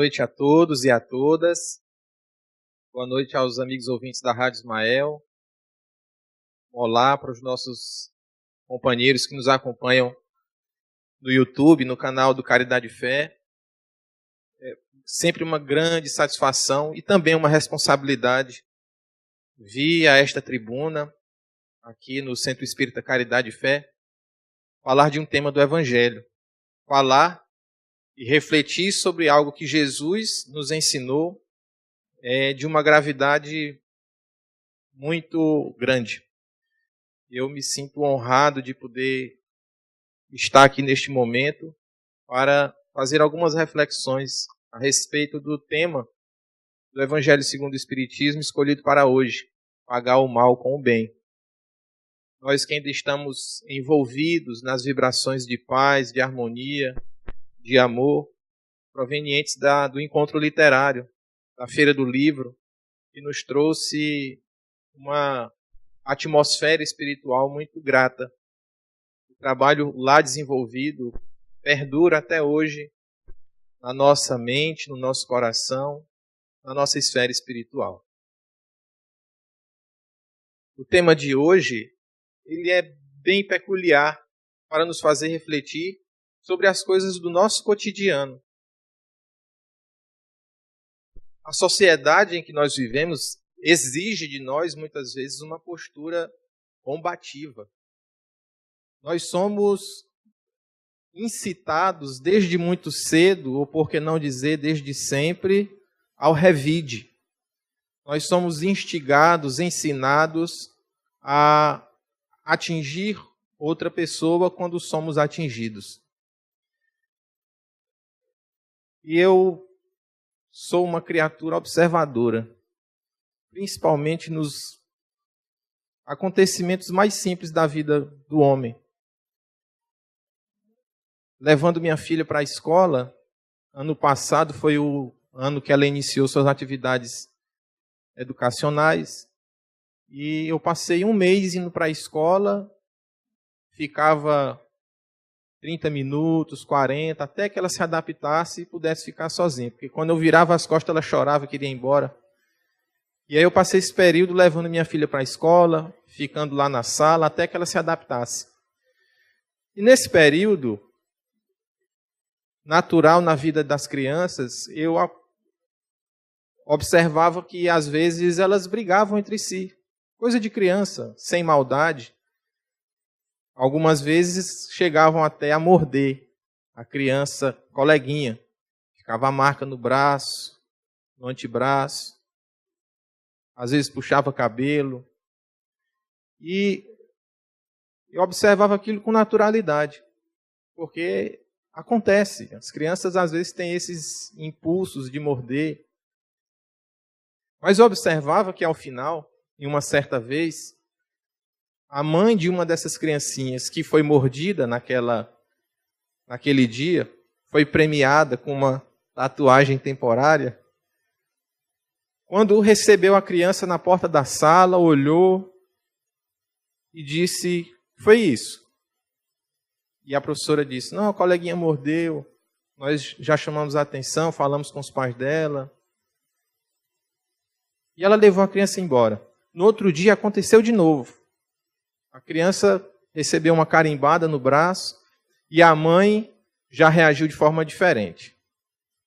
noite a todos e a todas. Boa noite aos amigos ouvintes da Rádio Ismael. Olá para os nossos companheiros que nos acompanham no YouTube, no canal do Caridade e Fé. É sempre uma grande satisfação e também uma responsabilidade vir a esta tribuna, aqui no Centro Espírita Caridade e Fé, falar de um tema do Evangelho. Falar e refletir sobre algo que Jesus nos ensinou de uma gravidade muito grande. Eu me sinto honrado de poder estar aqui neste momento para fazer algumas reflexões a respeito do tema do Evangelho segundo o Espiritismo escolhido para hoje, pagar o mal com o bem. Nós que ainda estamos envolvidos nas vibrações de paz, de harmonia, de amor, provenientes do encontro literário, da Feira do Livro, que nos trouxe uma atmosfera espiritual muito grata. O trabalho lá desenvolvido perdura até hoje na nossa mente, no nosso coração, na nossa esfera espiritual. O tema de hoje, ele é bem peculiar para nos fazer refletir sobre as coisas do nosso cotidiano. A sociedade em que nós vivemos exige de nós, muitas vezes, uma postura combativa. Nós somos incitados desde muito cedo, ou por que não dizer desde sempre, ao revide. Nós somos instigados, ensinados a atingir outra pessoa quando somos atingidos. E eu sou uma criatura observadora, principalmente nos acontecimentos mais simples da vida do homem. Levando minha filha para a escola, ano passado foi o ano que ela iniciou suas atividades educacionais, e eu passei um mês indo para a escola, ficava 30 minutos, 40, até que ela se adaptasse e pudesse ficar sozinha. Porque quando eu virava as costas, ela chorava, queria ir embora. E aí eu passei esse período levando minha filha para a escola, ficando lá na sala, até que ela se adaptasse. E nesse período, natural na vida das crianças, eu observava que às vezes elas brigavam entre si. Coisa de criança, sem maldade. Algumas vezes chegavam até a morder a criança coleguinha. Ficava a marca no braço, no antebraço. Às vezes puxava cabelo. E eu observava aquilo com naturalidade. Porque acontece. As crianças às vezes têm esses impulsos de morder. Mas eu observava que ao final, em uma certa vez, a mãe de uma dessas criancinhas que foi mordida naquele dia, foi premiada com uma tatuagem temporária. Quando recebeu a criança na porta da sala, olhou e disse, foi isso. E a professora disse, não, a coleguinha mordeu, nós já chamamos a atenção, falamos com os pais dela. E ela levou a criança embora. No outro dia aconteceu de novo. A criança recebeu uma carimbada no braço e a mãe já reagiu de forma diferente.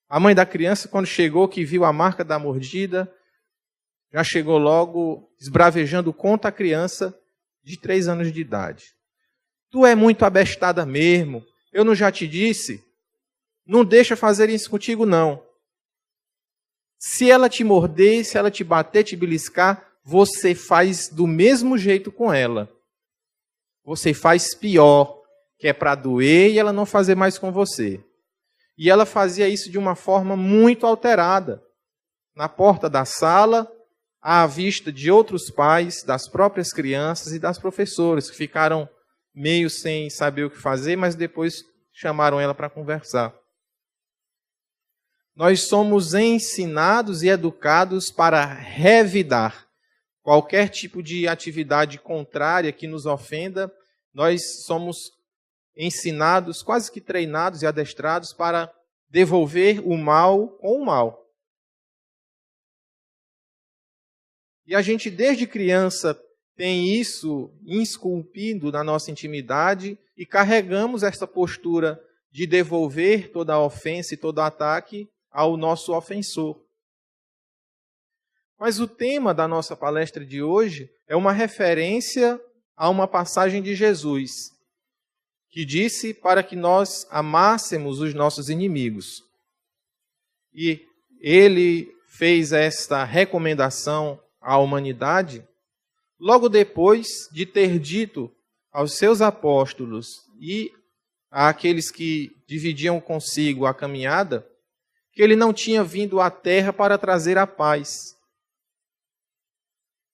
A mãe da criança, quando chegou, que viu a marca da mordida, já chegou logo esbravejando contra a criança de 3 anos de idade. Tu é muito abestada mesmo, eu não já te disse? Não deixa fazer isso contigo, não. Se ela te morder, se ela te bater, te beliscar, você faz do mesmo jeito com ela. Você faz pior, que é para doer e ela não fazer mais com você. E ela fazia isso de uma forma muito alterada. Na porta da sala, à vista de outros pais, das próprias crianças e das professoras, que ficaram meio sem saber o que fazer, mas depois chamaram ela para conversar. Nós somos ensinados e educados para revidar. Qualquer tipo de atividade contrária que nos ofenda, nós somos ensinados, quase que treinados e adestrados para devolver o mal com o mal. E a gente, desde criança, tem isso esculpido na nossa intimidade e carregamos essa postura de devolver toda a ofensa e todo ataque ao nosso ofensor. Mas o tema da nossa palestra de hoje é uma referência a uma passagem de Jesus, que disse para que nós amássemos os nossos inimigos. E ele fez esta recomendação à humanidade logo depois de ter dito aos seus apóstolos e àqueles que dividiam consigo a caminhada que ele não tinha vindo à terra para trazer a paz,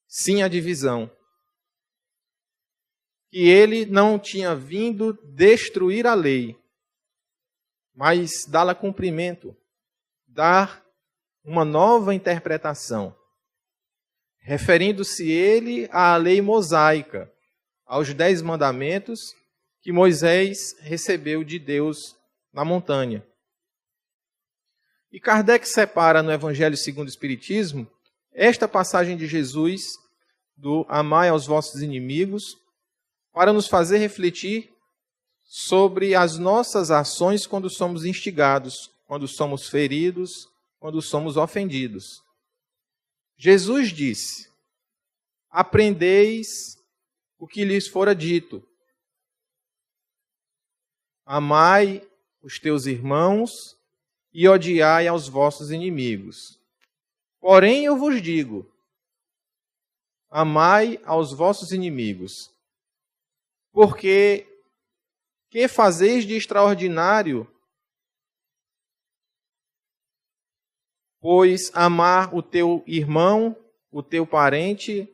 sim a divisão. Que ele não tinha vindo destruir a lei, mas dá-la cumprimento, dar uma nova interpretação, referindo-se ele à lei mosaica, aos 10 mandamentos que Moisés recebeu de Deus na montanha. E Kardec separa no Evangelho segundo o Espiritismo esta passagem de Jesus do amai aos vossos inimigos para nos fazer refletir sobre as nossas ações quando somos instigados, quando somos feridos, quando somos ofendidos. Jesus disse: aprendeis o que lhes fora dito. Amai os teus irmãos e odiai aos vossos inimigos. Porém, eu vos digo, amai aos vossos inimigos. Porque que fazeis de extraordinário? Pois amar o teu irmão, o teu parente,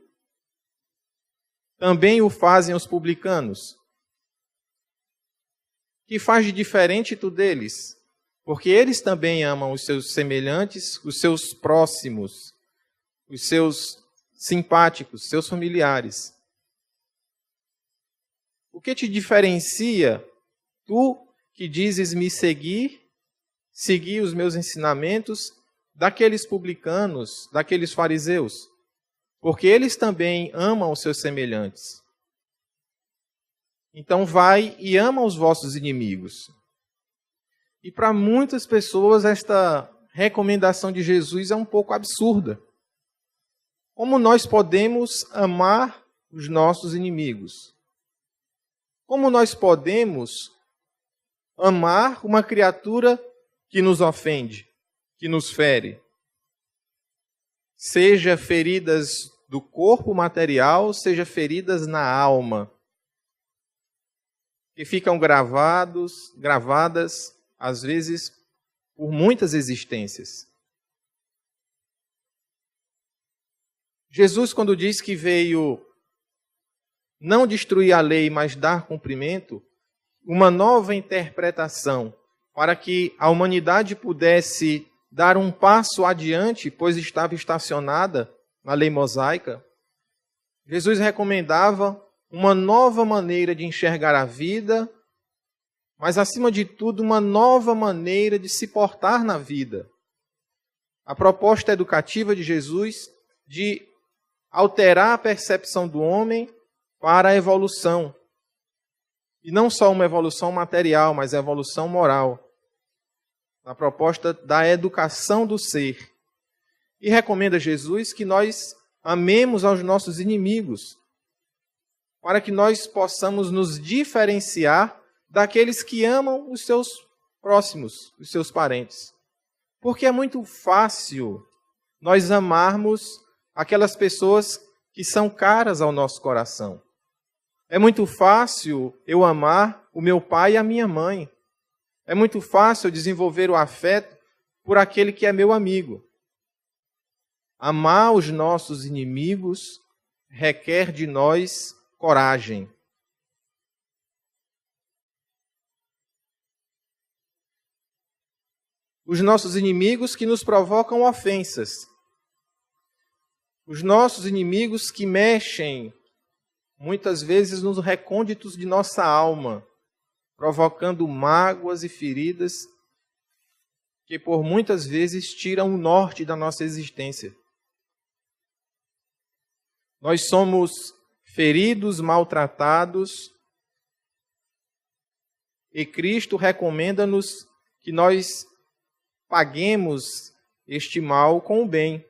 também o fazem os publicanos. Que faz de diferente tu deles? Porque eles também amam os seus semelhantes, os seus próximos, os seus simpáticos, seus familiares. O que te diferencia, tu que dizes me seguir os meus ensinamentos, daqueles publicanos, daqueles fariseus? Porque eles também amam os seus semelhantes. Então vai e ama os vossos inimigos. E para muitas pessoas esta recomendação de Jesus é um pouco absurda. Como nós podemos amar os nossos inimigos? Como nós podemos amar uma criatura que nos ofende, que nos fere? Seja feridas do corpo material, seja feridas na alma, que ficam gravadas, às vezes, por muitas existências. Jesus, quando diz que veio não destruir a lei, mas dar cumprimento, uma nova interpretação para que a humanidade pudesse dar um passo adiante, pois estava estacionada na lei mosaica, Jesus recomendava uma nova maneira de enxergar a vida, mas, acima de tudo, uma nova maneira de se portar na vida. A proposta educativa de Jesus de alterar a percepção do homem para a evolução. E não só uma evolução material, mas a evolução moral. A proposta da educação do ser. E recomenda Jesus que nós amemos aos nossos inimigos, para que nós possamos nos diferenciar daqueles que amam os seus próximos, os seus parentes. Porque é muito fácil nós amarmos aquelas pessoas que são caras ao nosso coração. É muito fácil eu amar o meu pai e a minha mãe. É muito fácil eu desenvolver o afeto por aquele que é meu amigo. Amar os nossos inimigos requer de nós coragem. Os nossos inimigos que nos provocam ofensas. Os nossos inimigos que mexem, muitas vezes, nos recônditos de nossa alma, provocando mágoas e feridas que por muitas vezes tiram o norte da nossa existência. Nós somos feridos, maltratados, e Cristo recomenda-nos que nós paguemos este mal com o bem.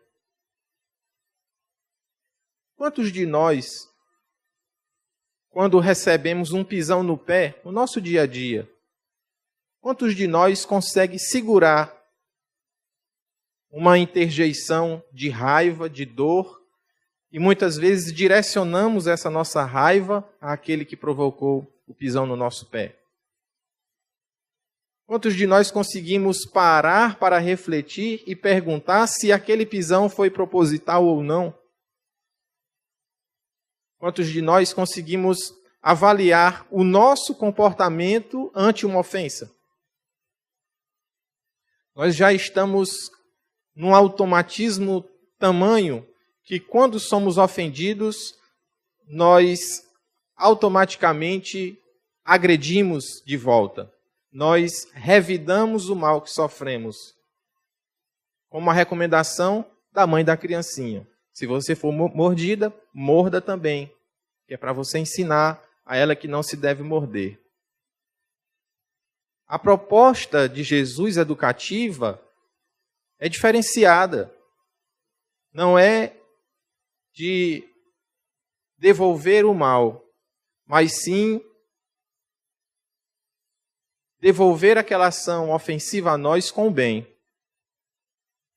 Quantos de nós, quando recebemos um pisão no pé, no nosso dia a dia, quantos de nós conseguem segurar uma interjeição de raiva, de dor, e muitas vezes direcionamos essa nossa raiva àquele que provocou o pisão no nosso pé? Quantos de nós conseguimos parar para refletir e perguntar se aquele pisão foi proposital ou não? Quantos de nós conseguimos avaliar o nosso comportamento ante uma ofensa? Nós já estamos num automatismo tamanho que quando somos ofendidos, nós automaticamente agredimos de volta. Nós revidamos o mal que sofremos. Como a recomendação da mãe da criancinha. Se você for mordida, morda também. Que é para você ensinar a ela que não se deve morder. A proposta de Jesus educativa é diferenciada. Não é de devolver o mal, mas sim devolver aquela ação ofensiva a nós com o bem.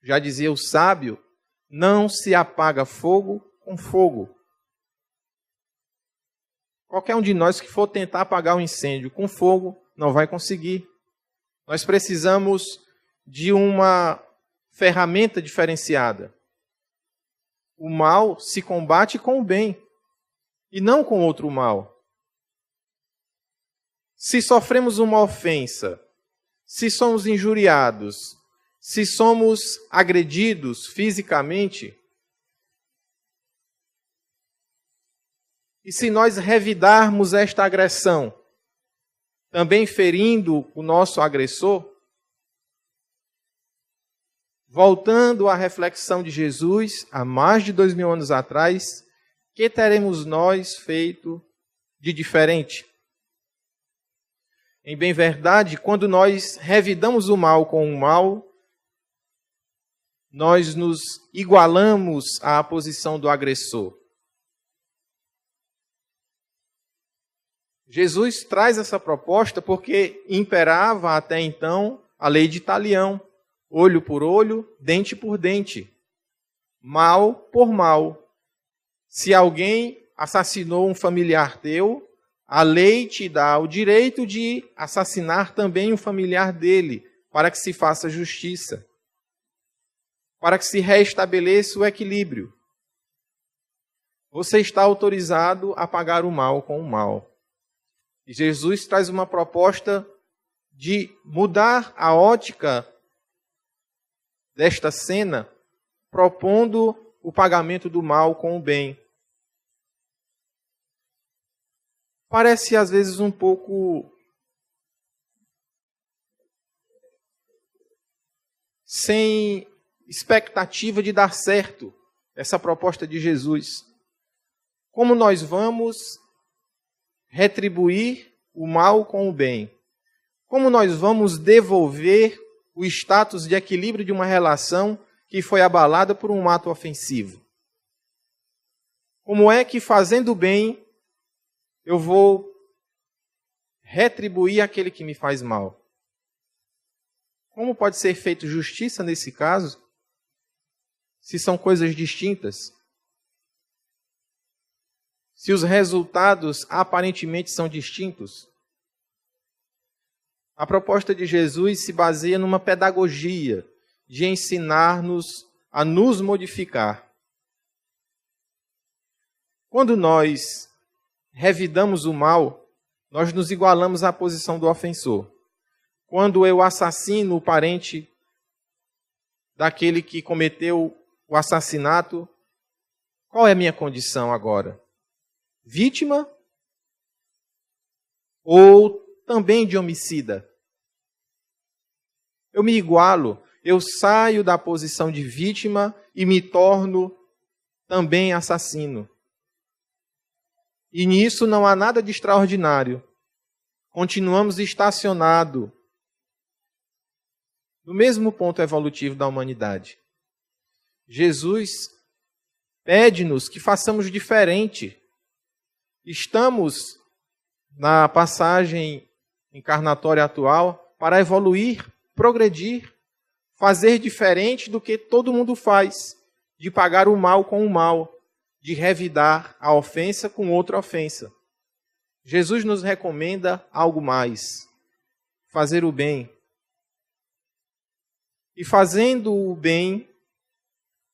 Já dizia o sábio, não se apaga fogo com fogo. Qualquer um de nós que for tentar apagar um incêndio com fogo, não vai conseguir. Nós precisamos de uma ferramenta diferenciada. O mal se combate com o bem, e não com outro mal. Se sofremos uma ofensa, se somos injuriados, se somos agredidos fisicamente, e se nós revidarmos esta agressão, também ferindo o nosso agressor, voltando à reflexão de Jesus, há mais de 2000 anos atrás, que teremos nós feito de diferente? Em bem verdade, quando nós revidamos o mal com o mal, nós nos igualamos à posição do agressor. Jesus traz essa proposta porque imperava até então a lei de Talião, olho por olho, dente por dente, mal por mal. Se alguém assassinou um familiar teu, a lei te dá o direito de assassinar também um familiar dele, para que se faça justiça, para que se restabeleça o equilíbrio. Você está autorizado a pagar o mal com o mal. E Jesus traz uma proposta de mudar a ótica desta cena, propondo o pagamento do mal com o bem. Parece às vezes um pouco sem expectativa de dar certo essa proposta de Jesus. Como nós vamos retribuir o mal com o bem? Como nós vamos devolver o status de equilíbrio de uma relação que foi abalada por um ato ofensivo? Como é que, fazendo bem, eu vou retribuir aquele que me faz mal? Como pode ser feita justiça nesse caso, se são coisas distintas? Se os resultados aparentemente são distintos? A proposta de Jesus se baseia numa pedagogia de ensinar-nos a nos modificar. Quando nós revidamos o mal, nós nos igualamos à posição do ofensor. Quando eu assassino o parente daquele que cometeu o assassinato, qual é a minha condição agora? Vítima ou também de homicida? Eu me igualo, eu saio da posição de vítima e me torno também assassino. E nisso não há nada de extraordinário. Continuamos estacionados no mesmo ponto evolutivo da humanidade. Jesus pede-nos que façamos diferente. Estamos na passagem encarnatória atual para evoluir, progredir, fazer diferente do que todo mundo faz, de pagar o mal com o mal, de revidar a ofensa com outra ofensa. Jesus nos recomenda algo mais: fazer o bem. E fazendo o bem,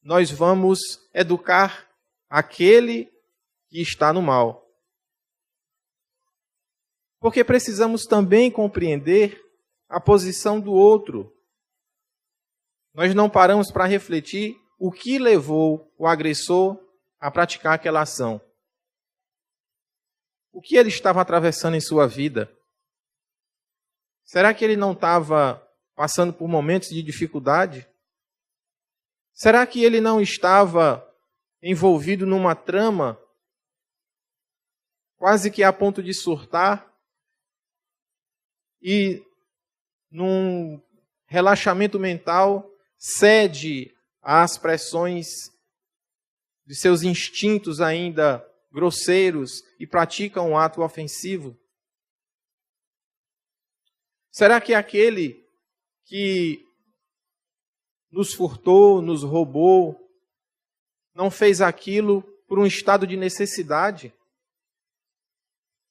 nós vamos educar aquele que está no mal. Porque precisamos também compreender a posição do outro. Nós não paramos para refletir o que levou o agressor a praticar aquela ação. O que ele estava atravessando em sua vida? Será que ele não estava passando por momentos de dificuldade? Será que ele não estava envolvido numa trama quase que a ponto de surtar e num relaxamento mental cede às pressões de seus instintos ainda grosseiros e pratica um ato ofensivo? Será que aquele que nos furtou, nos roubou, não fez aquilo por um estado de necessidade?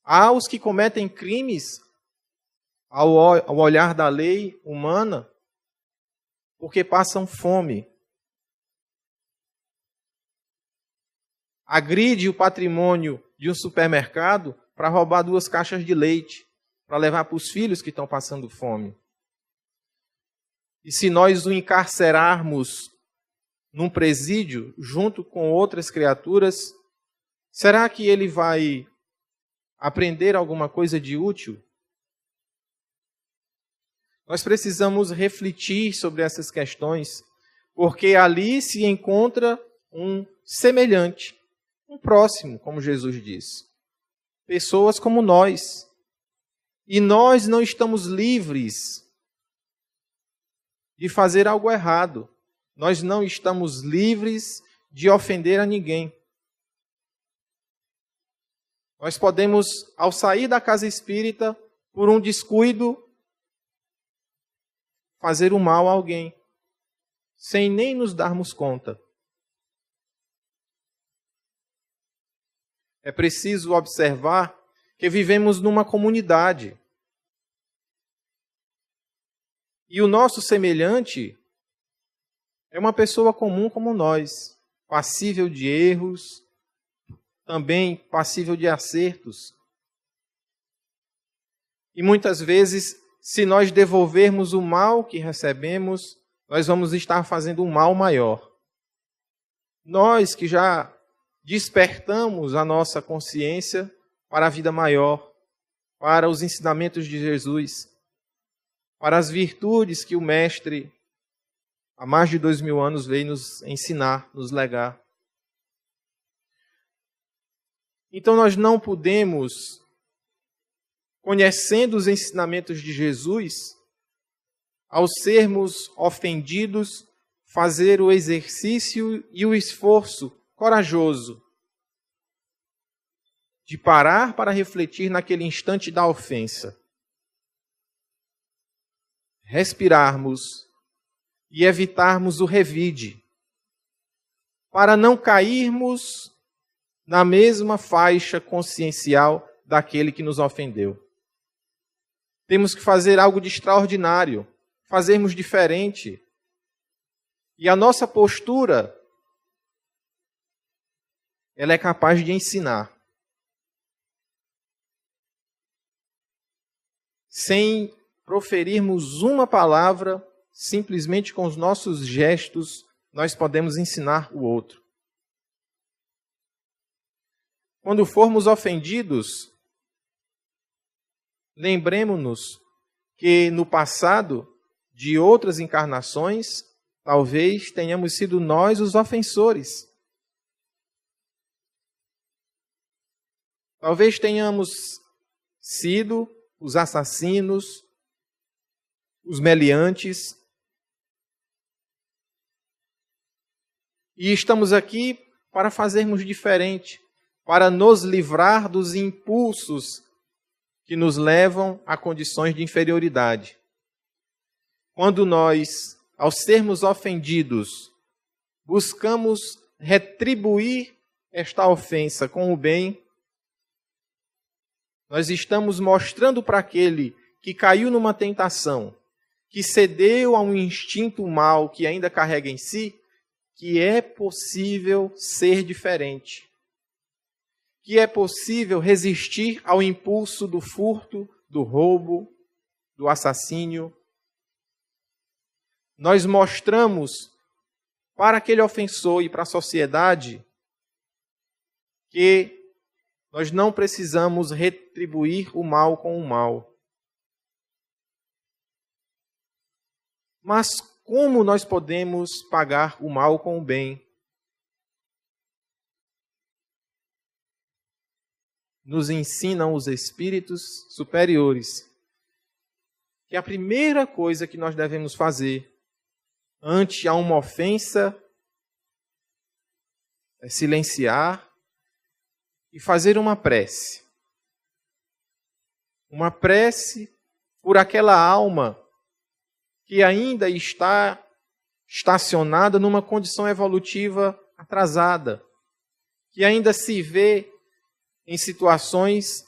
Há os que cometem crimes ao olhar da lei humana porque passam fome. Agride o patrimônio de um supermercado para roubar 2 caixas de leite, para levar para os filhos que estão passando fome. E se nós o encarcerarmos num presídio, junto com outras criaturas, será que ele vai aprender alguma coisa de útil? Nós precisamos refletir sobre essas questões, porque ali se encontra um semelhante, um próximo, como Jesus diz. Pessoas como nós. E nós não estamos livres de fazer algo errado. Nós não estamos livres de ofender a ninguém. Nós podemos, ao sair da casa espírita, por um descuido, fazer o mal a alguém, sem nem nos darmos conta. É preciso observar que vivemos numa comunidade. E o nosso semelhante é uma pessoa comum como nós, passível de erros, também passível de acertos. E muitas vezes, se nós devolvermos o mal que recebemos, nós vamos estar fazendo um mal maior. Nós que já despertamos a nossa consciência para a vida maior, para os ensinamentos de Jesus, para as virtudes que o Mestre, há mais de 2000 anos, veio nos ensinar, nos legar. Então nós não podemos, conhecendo os ensinamentos de Jesus, ao sermos ofendidos, fazer o exercício e o esforço corajoso de parar para refletir naquele instante da ofensa. Respirarmos e evitarmos o revide, para não cairmos na mesma faixa consciencial daquele que nos ofendeu. Temos que fazer algo de extraordinário, fazermos diferente. E a nossa postura, ela é capaz de ensinar. Sem proferirmos uma palavra, simplesmente com os nossos gestos, nós podemos ensinar o outro. Quando formos ofendidos, lembremos-nos que no passado, de outras encarnações, talvez tenhamos sido nós os ofensores. Talvez tenhamos sido os assassinos, os meliantes. E estamos aqui para fazermos diferente, para nos livrar dos impulsos que nos levam a condições de inferioridade. Quando nós, ao sermos ofendidos, buscamos retribuir esta ofensa com o bem, nós estamos mostrando para aquele que caiu numa tentação, que cedeu a um instinto mau que ainda carrega em si, que é possível ser diferente. Que é possível resistir ao impulso do furto, do roubo, do assassínio. Nós mostramos para aquele ofensor e para a sociedade que nós não precisamos retribuir o mal com o mal. Mas como nós podemos pagar o mal com o bem? Nos ensinam os espíritos superiores que a primeira coisa que nós devemos fazer ante a uma ofensa é silenciar e fazer uma prece. Uma prece por aquela alma que ainda está estacionada numa condição evolutiva atrasada, que ainda se vê em situações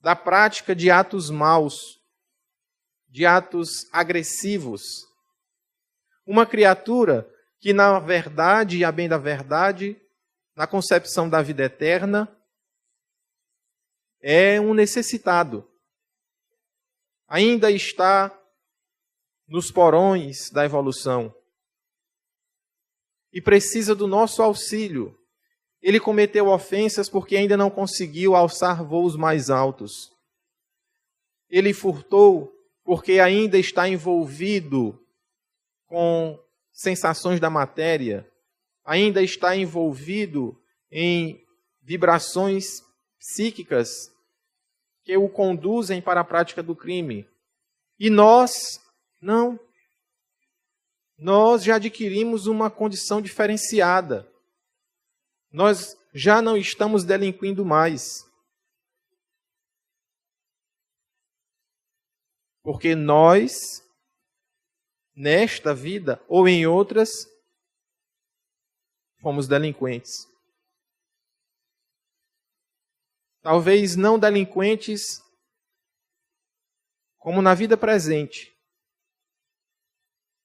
da prática de atos maus, de atos agressivos. Uma criatura que, na verdade e a bem da verdade, na concepção da vida eterna, é um necessitado. Ainda está nos porões da evolução e precisa do nosso auxílio. Ele cometeu ofensas porque ainda não conseguiu alçar voos mais altos. Ele furtou porque ainda está envolvido com sensações da matéria, ainda está envolvido em vibrações psíquicas que o conduzem para a prática do crime. E nós, não. Nós já adquirimos uma condição diferenciada. Nós já não estamos delinquindo mais. Porque nós, nesta vida ou em outras, fomos delinquentes. Talvez não delinquentes como na vida presente,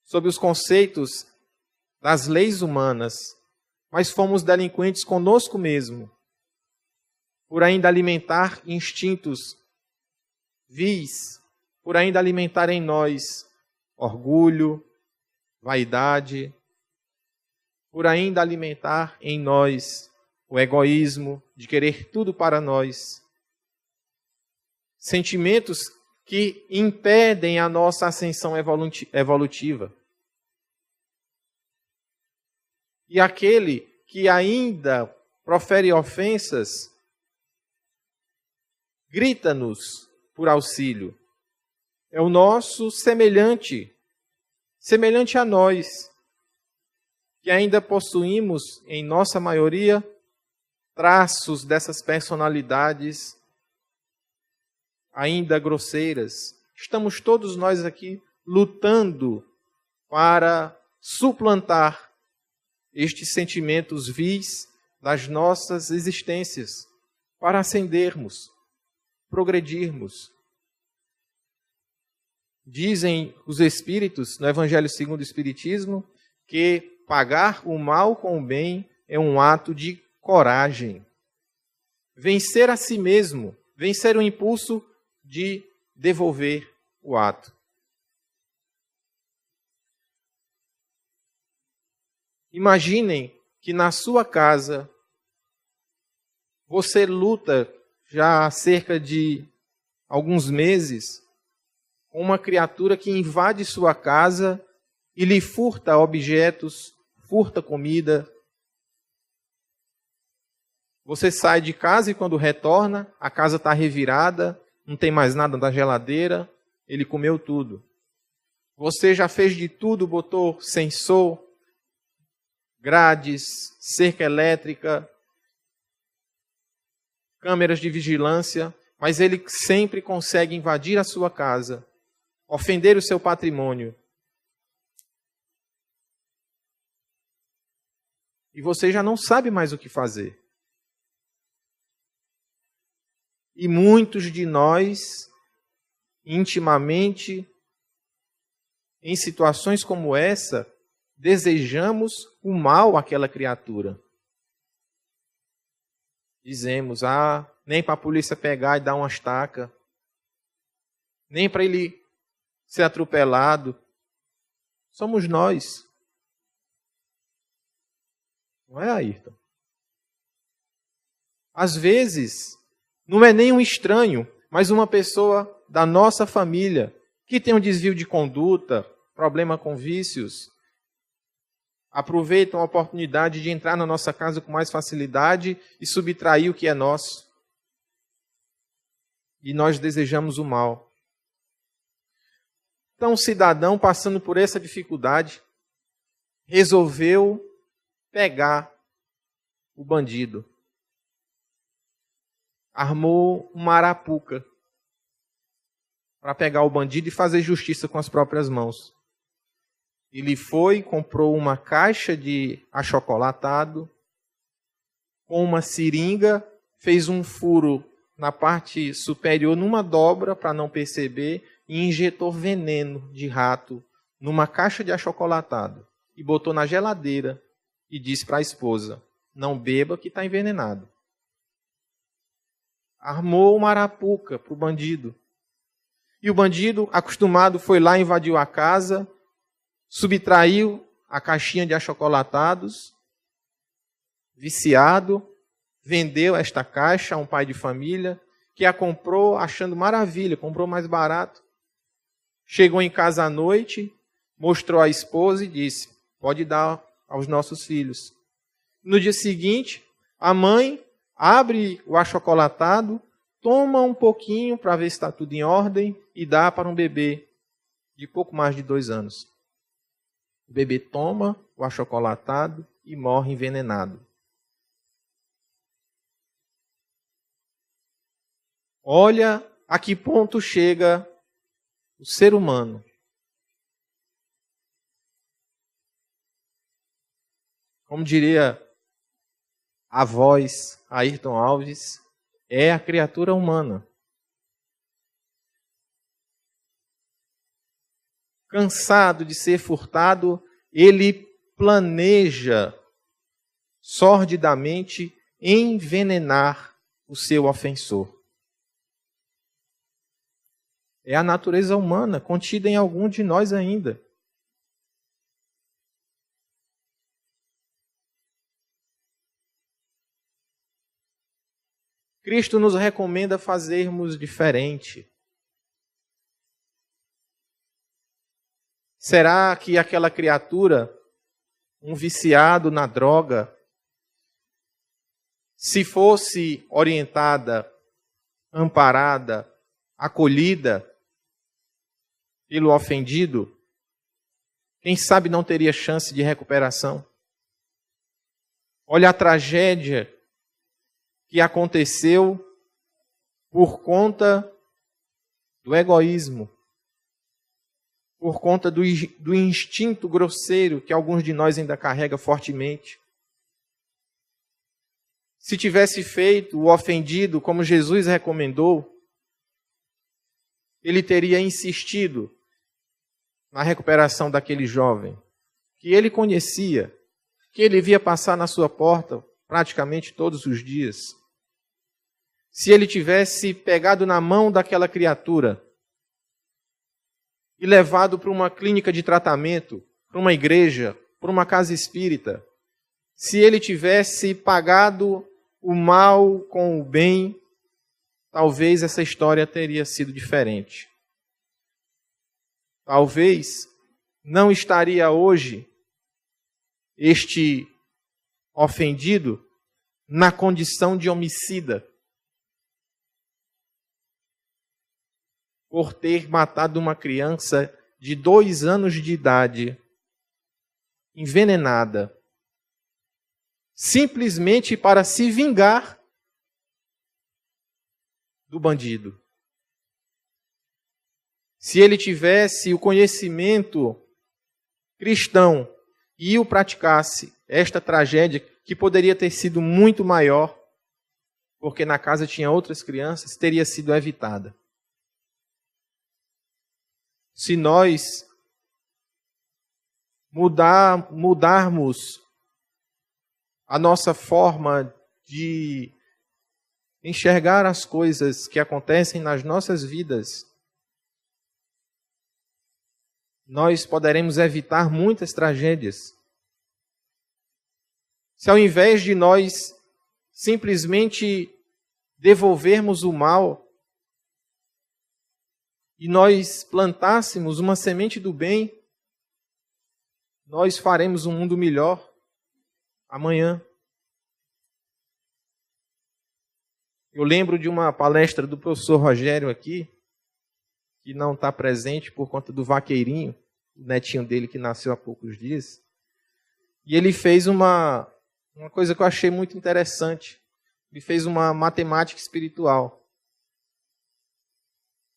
sob os conceitos das leis humanas, mas fomos delinquentes conosco mesmo, por ainda alimentar instintos vis, por ainda alimentar em nós orgulho, vaidade, por ainda alimentar em nós o egoísmo de querer tudo para nós. Sentimentos que impedem a nossa ascensão evolutiva. E aquele que ainda profere ofensas, grita-nos por auxílio. É o nosso semelhante a nós, que ainda possuímos, em nossa maioria, traços dessas personalidades ainda grosseiras. Estamos todos nós aqui lutando para suplantar estes sentimentos vis das nossas existências, para ascendermos, progredirmos. Dizem os Espíritos, no Evangelho segundo o Espiritismo, que pagar o mal com o bem é um ato de coragem. Vencer a si mesmo, vencer o impulso de devolver o ato. Imaginem que na sua casa você luta já há cerca de alguns meses com uma criatura que invade sua casa e lhe furta objetos, furta comida. Você sai de casa e quando retorna, a casa está revirada, não tem mais nada na geladeira, ele comeu tudo. Você já fez de tudo, botou sensor, grades, cerca elétrica, câmeras de vigilância, mas ele sempre consegue invadir a sua casa, ofender o seu patrimônio. E você já não sabe mais o que fazer. E muitos de nós, intimamente, em situações como essa, desejamos o mal àquela criatura. Dizemos, nem para a polícia pegar e dar uma estaca, nem para ele ser atropelado. Somos nós. Não é, Ayrton? Às vezes, não é nem um estranho, mas uma pessoa da nossa família que tem um desvio de conduta, problema com vícios, aproveitam a oportunidade de entrar na nossa casa com mais facilidade e subtrair o que é nosso. E nós desejamos o mal. Então, o cidadão, passando por essa dificuldade, resolveu pegar o bandido. Armou uma arapuca para pegar o bandido e fazer justiça com as próprias mãos. Ele foi, comprou uma caixa de achocolatado, com uma seringa, fez um furo na parte superior, numa dobra, para não perceber, e injetou veneno de rato numa caixa de achocolatado. E botou na geladeira e disse para a esposa, não beba que está envenenado. Armou uma arapuca para o bandido. E o bandido, acostumado, foi lá, invadiu a casa, subtraiu a caixinha de achocolatados, viciado, vendeu esta caixa a um pai de família, que a comprou achando maravilha, comprou mais barato. Chegou em casa à noite, mostrou à esposa e disse, pode dar aos nossos filhos. No dia seguinte, a mãe abre o achocolatado, toma um pouquinho para ver se está tudo em ordem e dá para um bebê de pouco mais de 2 anos. O bebê toma o achocolatado e morre envenenado. Olha a que ponto chega o ser humano. Como diria a voz Ayrton Alves, é a criatura humana. Cansado de ser furtado, ele planeja sordidamente envenenar o seu ofensor. É a natureza humana contida em algum de nós ainda. Cristo nos recomenda fazermos diferente. Será que aquela criatura, um viciado na droga, se fosse orientada, amparada, acolhida pelo ofendido, quem sabe não teria chance de recuperação? Olha a tragédia que aconteceu por conta do egoísmo, por conta do instinto grosseiro que alguns de nós ainda carrega fortemente. Se tivesse feito o ofendido como Jesus recomendou, ele teria insistido na recuperação daquele jovem, que ele conhecia, que ele via passar na sua porta praticamente todos os dias. Se ele tivesse pegado na mão daquela criatura e levado para uma clínica de tratamento, para uma igreja, para uma casa espírita, se ele tivesse pagado o mal com o bem, talvez essa história teria sido diferente. talvez não estaria hoje este ofendido na condição de homicida, por ter matado uma criança de 2 anos de idade, envenenada, simplesmente para se vingar do bandido. Se ele tivesse o conhecimento cristão e o praticasse, esta tragédia, que poderia ter sido muito maior, porque na casa tinha outras crianças, teria sido evitada. Se nós mudarmos a nossa forma de enxergar as coisas que acontecem nas nossas vidas, nós poderemos evitar muitas tragédias. Se ao invés de nós simplesmente devolvermos o mal e nós plantássemos uma semente do bem, nós faremos um mundo melhor amanhã. Eu lembro de uma palestra do professor Rogério aqui, que não está presente por conta do vaqueirinho, o netinho dele que nasceu há poucos dias. E ele fez uma coisa que eu achei muito interessante. Ele fez uma matemática espiritual.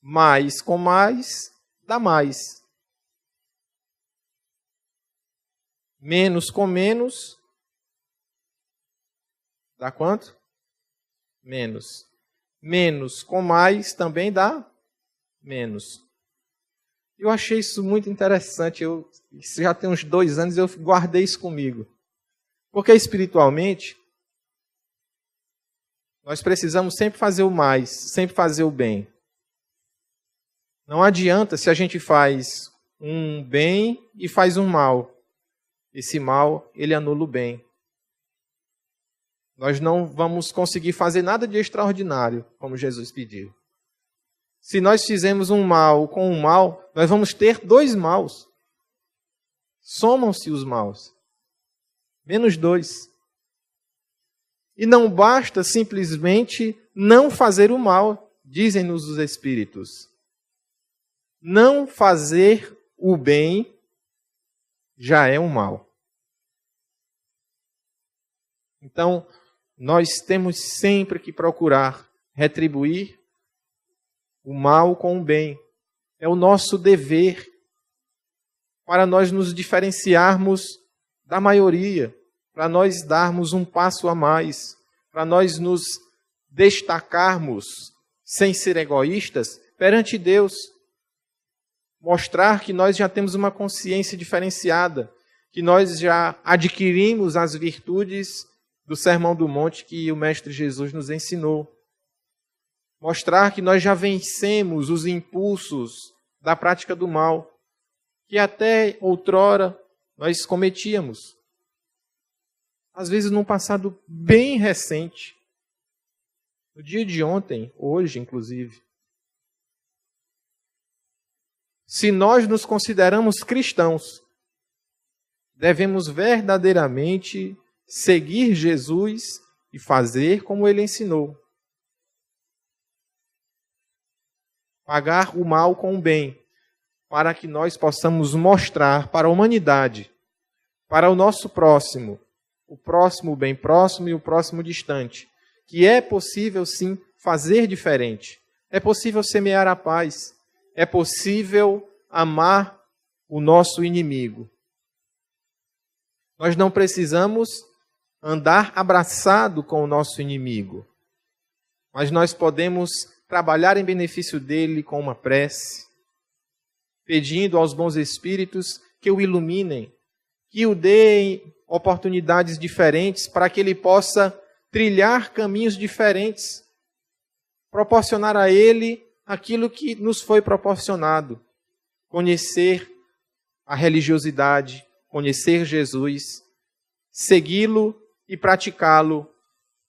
Mais com mais, dá mais. Menos com menos, dá quanto? Menos. Menos com mais também dá menos. Eu achei isso muito interessante. Isso já tem uns 2 anos, eu guardei isso comigo. Porque espiritualmente, nós precisamos sempre fazer o mais, sempre fazer o bem. Não adianta se a gente faz um bem e faz um mal. Esse mal, ele anula o bem. Nós não vamos conseguir fazer nada de extraordinário, como Jesus pediu. Se nós fizermos um mal com um mal, nós vamos ter 2 maus. Somam-se os maus. Menos 2. E não basta simplesmente não fazer o mal, dizem-nos os Espíritos. Não fazer o bem já é um mal. Então, nós temos sempre que procurar retribuir o mal com o bem. É o nosso dever para nós nos diferenciarmos da maioria, para nós darmos um passo a mais, para nós nos destacarmos sem ser egoístas perante Deus. Mostrar que nós já temos uma consciência diferenciada, que nós já adquirimos as virtudes do Sermão do Monte que o Mestre Jesus nos ensinou. Mostrar que nós já vencemos os impulsos da prática do mal, que até outrora nós cometíamos. Às vezes num passado bem recente. No dia de ontem, hoje inclusive. Se nós nos consideramos cristãos, devemos verdadeiramente seguir Jesus e fazer como ele ensinou. Pagar o mal com o bem, para que nós possamos mostrar para a humanidade, para o nosso próximo, o próximo bem próximo e o próximo distante, que é possível sim fazer diferente. É possível semear a paz. É possível amar o nosso inimigo. Nós não precisamos andar abraçado com o nosso inimigo, mas nós podemos trabalhar em benefício dele com uma prece, pedindo aos bons espíritos que o iluminem, que o deem oportunidades diferentes para que ele possa trilhar caminhos diferentes, proporcionar a ele aquilo que nos foi proporcionado, conhecer a religiosidade, conhecer Jesus, segui-lo e praticá-lo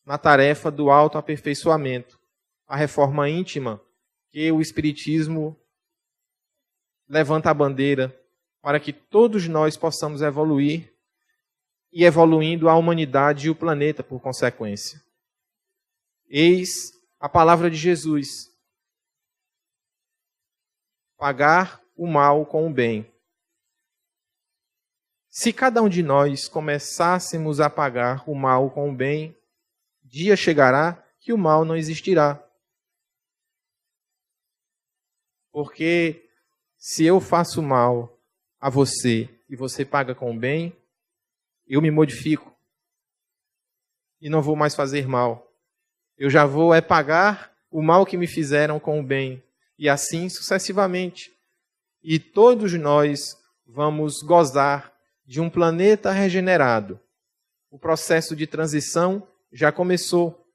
na tarefa do autoaperfeiçoamento, a reforma íntima que o Espiritismo levanta a bandeira para que todos nós possamos evoluir e evoluindo a humanidade e o planeta por consequência. Eis a palavra de Jesus: pagar o mal com o bem. Se cada um de nós começássemos a pagar o mal com o bem, dia chegará que o mal não existirá. Porque se eu faço mal a você e você paga com o bem, eu me modifico e não vou mais fazer mal. Eu já vou pagar o mal que me fizeram com o bem, e assim sucessivamente. E todos nós vamos gozar de um planeta regenerado. O processo de transição já começou.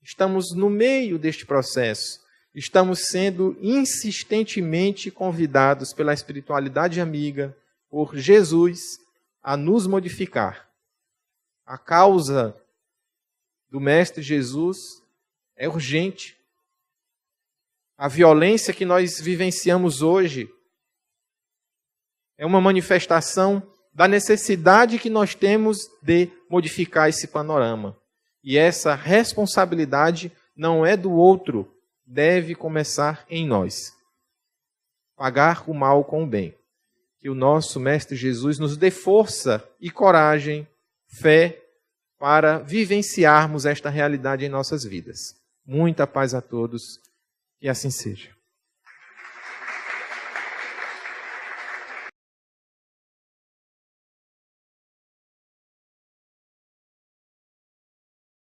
Estamos no meio deste processo. Estamos sendo insistentemente convidados pela espiritualidade amiga, por Jesus, a nos modificar. A causa do Mestre Jesus é urgente. A violência que nós vivenciamos hoje é uma manifestação da necessidade que nós temos de modificar esse panorama. E essa responsabilidade não é do outro, deve começar em nós. Pagar o mal com o bem. Que o nosso Mestre Jesus nos dê força e coragem, fé, para vivenciarmos esta realidade em nossas vidas. Muita paz a todos, que assim seja.